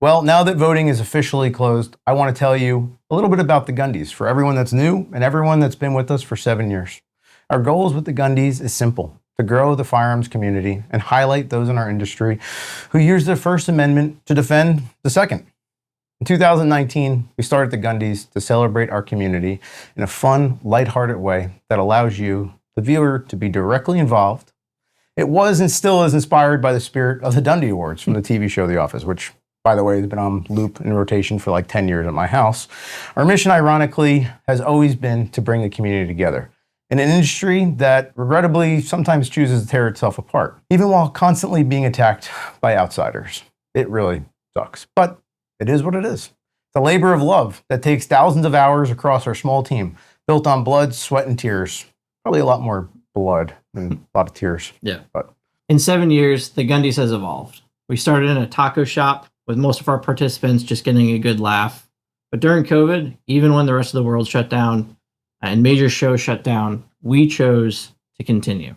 Well, now that voting is officially closed, I want to tell you a little bit about the Gundies for everyone that's new and everyone that's been with us for 7 years. Our goals with the Gundies is simple: to grow the firearms community and highlight those in our industry who used the First Amendment to defend the Second. In 2019, we started the Gundies to celebrate our community in a fun, lighthearted way that allows you, the viewer, to be directly involved. It was and still is inspired by the spirit of the Dundie Awards from the TV show The Office, which, by the way, has been on loop and rotation for like 10 years at my house. Our mission, ironically, has always been to bring the community together in an industry that regrettably sometimes chooses to tear itself apart, even while constantly being attacked by outsiders. It really sucks, but it is what it is. It's a labor of love that takes thousands of hours across our small team, built on blood, sweat, and tears. Probably a lot more blood and a lot of tears. Yeah. But in 7 years, the Gundies has evolved. We started in a taco shop with most of our participants just getting a good laugh. But during COVID, even when the rest of the world shut down and major shows shut down, we chose to continue.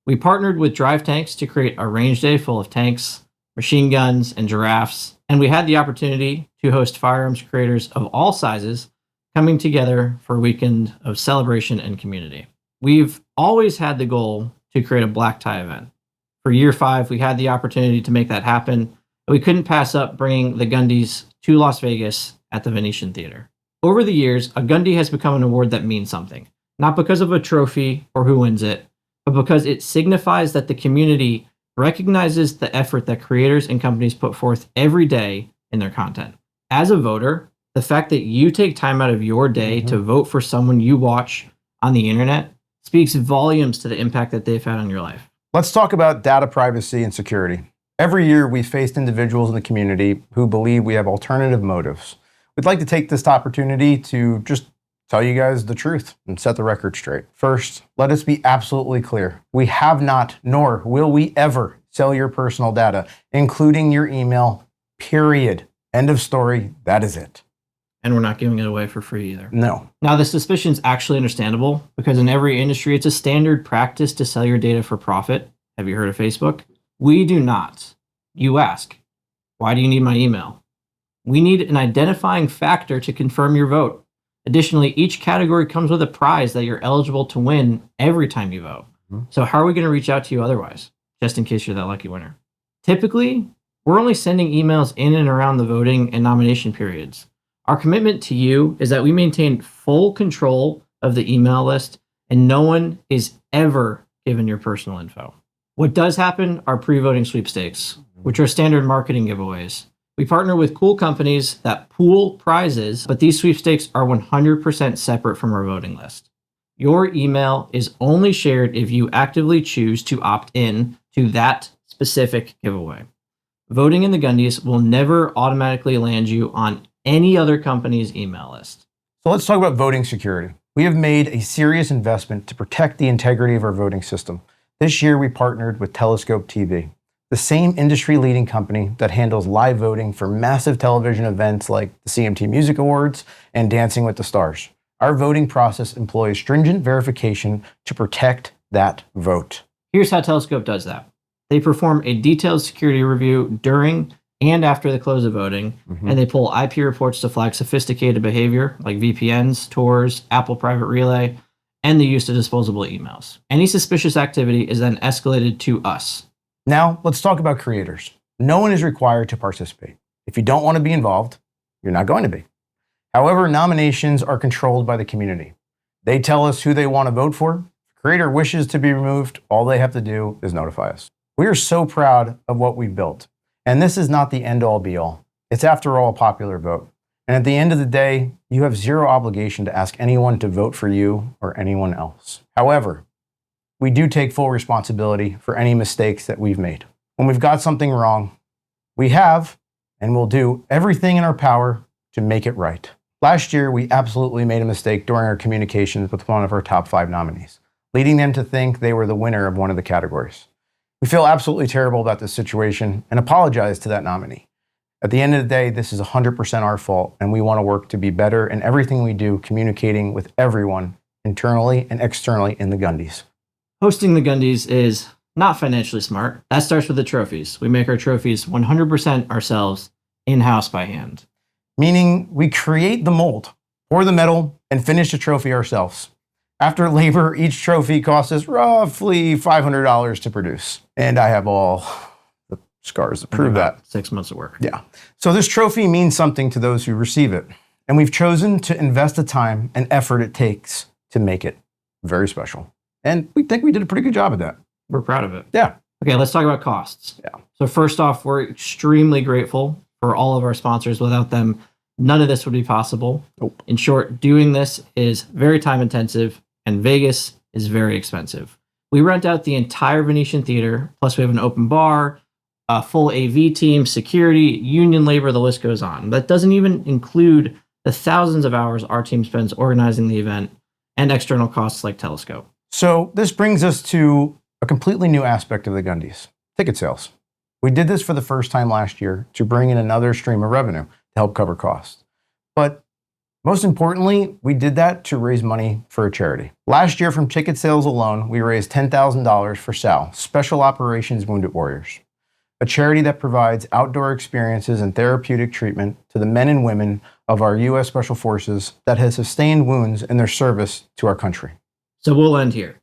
We partnered with Drive Tanks to create a range day full of tanks, machine guns, and giraffes. And we had the opportunity to host firearms creators of all sizes coming together for a weekend of celebration and community. We've always had the goal to create a black tie event. For year 5, we had the opportunity to make that happen, but we couldn't pass up bringing the Gundies to Las Vegas at the Venetian Theater. Over the years, a Gundie has become an award that means something, not because of a trophy or who wins it, but because it signifies that the community recognizes the effort that creators and companies put forth every day in their content. As a voter, the fact that you take time out of your day to vote for someone you watch on the internet speaks volumes to the impact that they've had on your life. let's talk about data privacy and security. Every year, we've faced individuals in the community who believe we have alternative motives. We'd like to take this opportunity to just tell you guys the truth and set the record straight. First, let us be absolutely clear. We have not, nor will we ever sell your personal data, including your email, period. End of story. That is it. And we're not giving it away for free either. No. Now, the suspicion is actually understandable because in every industry, it's a standard practice to sell your data for profit. Have you heard of Facebook? We do not. You ask, why do you need my email? We need an identifying factor to confirm your vote. Additionally, each category comes with a prize that you're eligible to win every time you vote. So how are we going to reach out to you otherwise, just in case you're that lucky winner? Typically, we're only sending emails in and around the voting and nomination periods. Our commitment to you is that we maintain full control of the email list and no one is ever given your personal info. What does happen are pre-voting sweepstakes, which are standard marketing giveaways. We partner with cool companies that pool prizes, but these sweepstakes are 100% separate from our voting list. Your email is only shared if you actively choose to opt in to that specific giveaway. Voting in the Gundies will never automatically land you on any other company's email list. So let's talk about voting security. We have made a serious investment to protect the integrity of our voting system. This year, we partnered with Telescope TV, the same industry-leading company that handles live voting for massive television events like the CMT Music Awards and Dancing with the Stars. Our voting process employs stringent verification to protect that vote. Here's how Telescope does that. They perform a detailed security review during and after the close of voting, and they pull IP reports to flag sophisticated behavior like VPNs, Tor, Apple Private Relay, and the use of disposable emails. Any suspicious activity is then escalated to us. Now, let's talk about creators. No one is required to participate. If you don't want to be involved, you're not going to be. However, nominations are controlled by the community. They tell us who they want to vote for. If a creator wishes to be removed, all they have to do is notify us. We are so proud of what we've built. And this is not the end-all be-all. It's, after all, a popular vote. And at the end of the day, you have zero obligation to ask anyone to vote for you or anyone else. However, we do take full responsibility for any mistakes that we've made. When we've got something wrong, we have and will do everything in our power to make it right. Last year, we absolutely made a mistake during our communications with one of our top 5 nominees, leading them to think they were the winner of one of the categories. We feel absolutely terrible about this situation and apologize to that nominee. At the end of the day, this is 100% our fault, and we want to work to be better in everything we do, communicating with everyone internally and externally in the Gundies. Hosting the Gundies is not financially smart. That starts with the trophies. We make our trophies 100% ourselves, in-house by hand. Meaning we create the mold, pour the metal, and finish the trophy ourselves. After labor, each trophy costs us roughly $500 to produce. And I have all the scars to prove that. 6 months of work. Yeah. So this trophy means something to those who receive it. And we've chosen to invest the time and effort it takes to make it very special. And we think we did a pretty good job at that. We're proud of it. Yeah. Okay, let's talk about costs. Yeah. So first off, we're extremely grateful for all of our sponsors. Without them, none of this would be possible. Nope. In short, doing this is very time intensive, and Vegas is very expensive. We rent out the entire Venetian Theater, plus we have an open bar, a full AV team, security, union labor, the list goes on. That doesn't even include the thousands of hours our team spends organizing the event and external costs like Telescope. So this brings us to a completely new aspect of the Gundies, ticket sales. We did this for the first time last year to bring in another stream of revenue to help cover costs. But most importantly, we did that to raise money for a charity. Last year, from ticket sales alone, we raised $10,000 for SAL, Special Operations Wounded Warriors, a charity that provides outdoor experiences and therapeutic treatment to the men and women of our U.S. Special Forces that has sustained wounds in their service to our country. So we'll end here.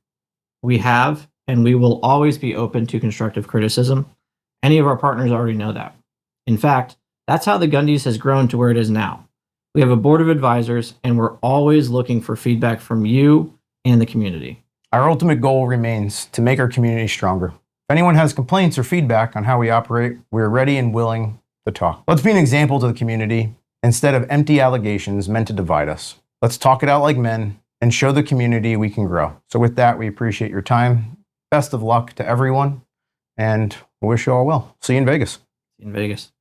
We have, and we will always be open to constructive criticism. Any of our partners already know that. In fact, that's how the Gundies has grown to where it is now. We have a board of advisors, and we're always looking for feedback from you and the community. Our ultimate goal remains to make our community stronger. If anyone has complaints or feedback on how we operate, we're ready and willing to talk. Let's be an example to the community instead of empty allegations meant to divide us. Let's talk it out like men and show the community we can grow. So with that, we appreciate your time. Best of luck to everyone, and we wish you all well. See you in Vegas. In Vegas.